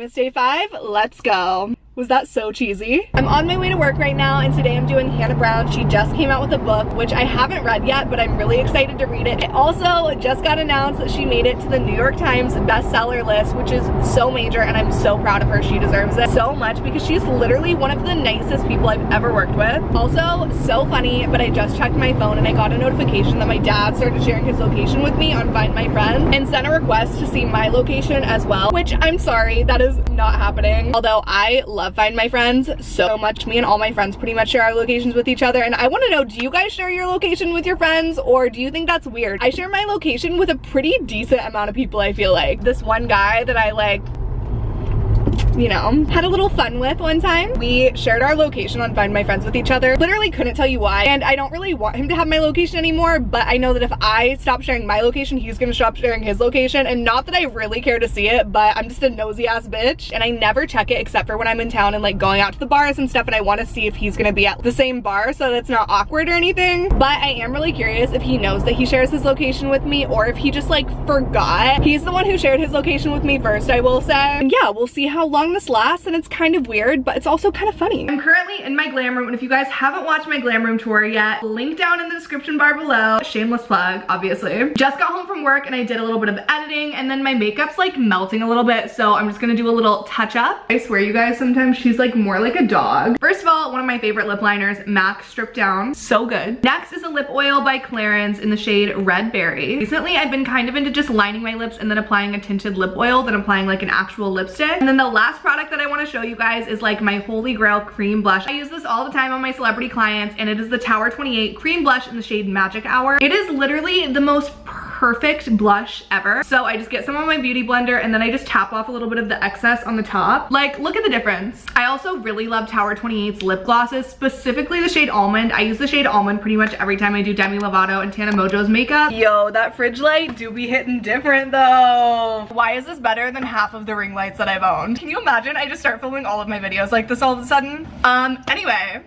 Vlogmas Day 5. Let's go. Was that so cheesy? I'm on my way to work right now, and today I'm doing Hannah Brown. She just came out with a book, which I haven't read yet, but I'm really excited to read it. It also just got announced that she made it to the New York Times bestseller list, which is so major, and I'm so proud of her. She deserves it so much because she's literally one of the nicest people I've ever worked with. Also, so funny, but I just checked my phone and I got a notification that my dad started sharing his location with me on Find My Friends and sent a request to see my location as well, which I'm sorry, that is not happening. Although I love Find My Friends so much. Me and all my friends pretty much share our locations with each other, and I want to know, do you guys share your location with your friends, or do you think that's weird? I share my location with a pretty decent amount of people, I feel like. This one guy that I like, you know, had a little fun with one time. We shared our location on Find My Friends with each other. Literally couldn't tell you why, and I don't really want him to have my location anymore, but I know that if I stop sharing my location, he's gonna stop sharing his location. And not that I really care to see it, but I'm just a nosy ass bitch, and I never check it except for when I'm in town and like going out to the bars and stuff, and I want to see if he's gonna be at the same bar so that it's not awkward or anything. But I am really curious if he knows that he shares his location with me, or if he just like forgot. He's the one who shared his location with me first, I will say. And yeah, we'll see how long this lasts, and it's kind of weird, but it's also kind of funny. I'm currently in my glam room, and if you guys haven't watched my glam room tour yet, link down in the description bar below. Shameless plug, obviously. Just got home from work and I did a little bit of editing, and then my makeup's like melting a little bit, so I'm just gonna do a little touch up. I swear you guys, sometimes she's like more like a dog. First of all, one of my favorite lip liners, MAC Strip Down, so good. Next is a lip oil by Clarins in the shade Red Berry. Recently I've been kind of into just lining my lips and then applying a tinted lip oil, then applying like an actual lipstick. And then the last product that I want to show you guys is like my holy grail cream blush. I use this all the time on my celebrity clients, and it is the Tower 28 cream blush in the shade Magic Hour. It is literally the most perfect blush ever. So I just get some on my beauty blender, and then I just tap off a little bit of the excess on the top. Like, look at the difference. I also really love Tower 28's lip glosses, specifically the shade Almond. I use the shade Almond pretty much every time I do Demi Lovato and Tana Mojo's makeup. Yo, that fridge light do be hitting different though. Why is this better than half of the ring lights that I've owned? Can you imagine I just start filming all of my videos like this all of a sudden? Anyway,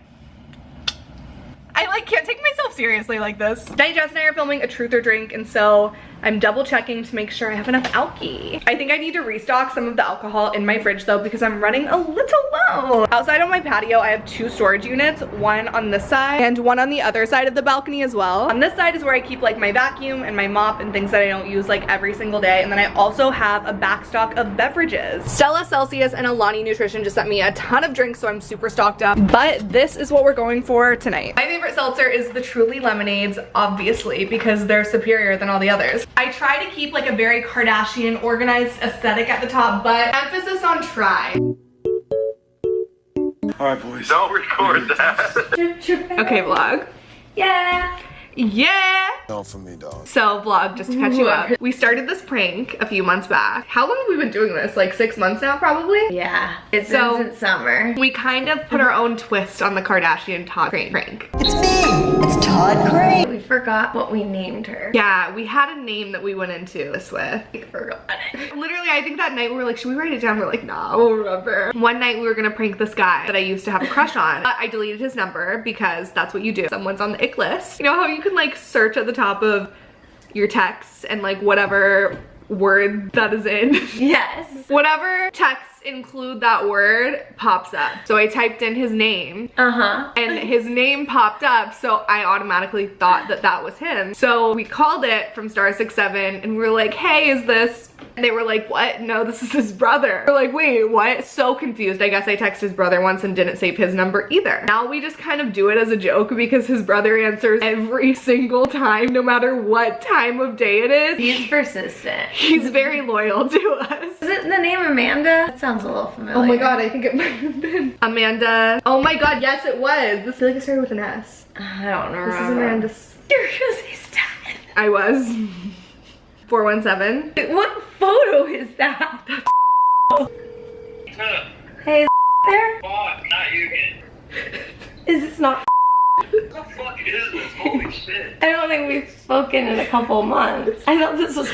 I like can't take myself seriously like this. Today Jess and I are filming a truth or drink, and so I'm double checking to make sure I have enough alky. I think I need to restock some of the alcohol in my fridge though, because I'm running a little low. Outside on my patio, I have 2 storage units, one on this side and one on the other side of the balcony as well. On this side is where I keep like my vacuum and my mop and things that I don't use like every single day. And then I also have a backstock of beverages. Stella Celsius and Alani Nutrition just sent me a ton of drinks, so I'm super stocked up. But this is what we're going for tonight. My favorite seltzer is the Truly Lemonades, obviously, because they're superior than all the others. I try to keep like a very Kardashian organized aesthetic at the top, but emphasis on try. Alright boys, don't record that. Okay, vlog. Yeah. Yeah! No for me, dog. So vlog, just to catch you up. We started this prank a few months back. How long have we been doing this? Like 6 months now, probably? Yeah. It's since summer. We kind of put our own twist on the Kardashian Todd Kraines prank. It's me! It's Todd Kraines! We forgot what we named her. Yeah, we had a name that we went into this with. We forgot it. Literally, I think that night we were like, should we write it down? We're like, nah, we'll remember. One night we were gonna prank this guy that I used to have a crush on. I deleted his number because that's what you do. Someone's on the ick list. You know how you can like search at the top of your texts and like whatever word that is in? Yes. Whatever texts include that word pops up. So I typed in his name. And his name popped up, so I automatically thought that that was him. So we called it from star 67 and we were like, hey, is this? And they were like, what? No, this is his brother. We're like, wait, what? So confused. I guess I texted his brother once and didn't save his number either. Now we just kind of do it as a joke because his brother answers every single time, no matter what time of day it is. He's persistent. He's very loyal to us. Is it the name Amanda? That sounds a little familiar. Oh my god, I think it might have been Amanda. Oh my god, yes it was. I feel like it started with an S. I don't remember. This is Amanda's. You're gonna say stat. I was. 417. What photo is that? Hey, there? Fuck, not you again. Is this not? What the fuck is this? Holy shit. I don't think we've spoken in a couple months. I thought this was.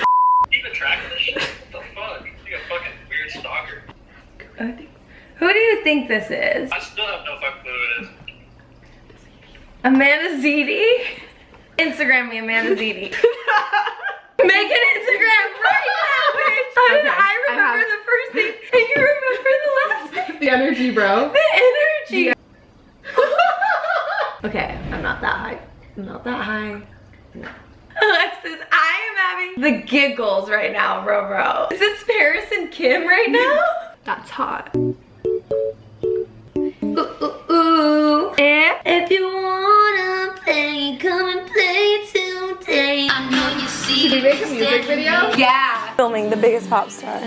Keeping track of this shit? What the fuck? You a fucking weird stalker. Who do you think this is? I still have no fucking clue who it is. Amanda Ziti? Instagram me, Amanda Ziti. Make an Instagram right now, bitch. How did I remember the first thing and you remember energy, bro. The energy. Okay, I'm not that high. I'm not that high. No. Alexis, I am having the giggles right now, bro. Is this Paris and Kim right now? That's hot. Ooh, ooh, ooh. If you wanna play, come and play today. I know you see. Should we make a music video? Yeah. Filming the biggest pop star.